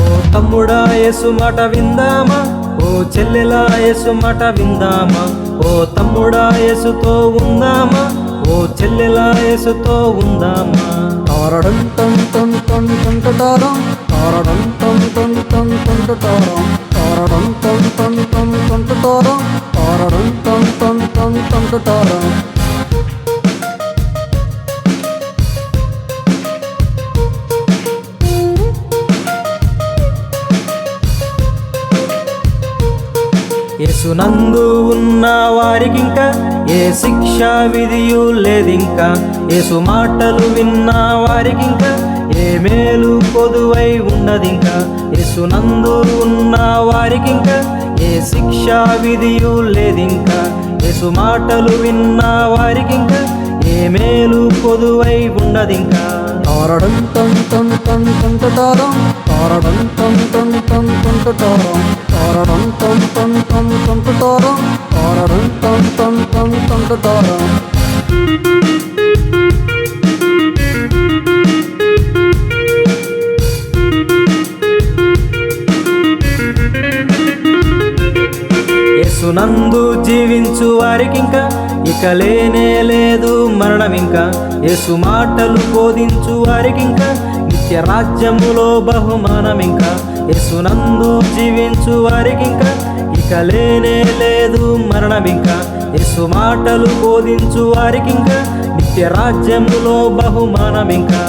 ఓ తమ్ముడా యేసు మాట విందామా, ఓ చెల్లెలా యేసు మాట విందామా, ఓ తమ్ముడా యేసుతో ఉందామా, ఓ చెల్లెలా యేసుతో ఉందామా. యేసునందు ఉన్న వారికింకా ఏ శిక్ష విధియు లేదింకా, యేసు మాటలు విన్న వారికింకా ఏ మేలు పొదువై ఉన్నదింకా. యేసునందు ఉన్న వారికింకా ఏ శిక్ష విధియు లేదింకా, యేసు మాటలు విన్న వారికింకా ఏ మేలు పొదువై ఉన్నదింకా. యేసునందు జీవించు వారికింకా ఇక లేనే లేదు మరణమింకా, యేసు మాటలు బోధించు వారికింకా నిత్య రాజ్యములో బహుమానమింకా. యేసునందు జీవించు వారికింకా ఇక లేనే లేదు మరణమింకా, యేసు మాటలు బోధించు వారికింకా నిత్య రాజ్యములో బహుమానమింకా.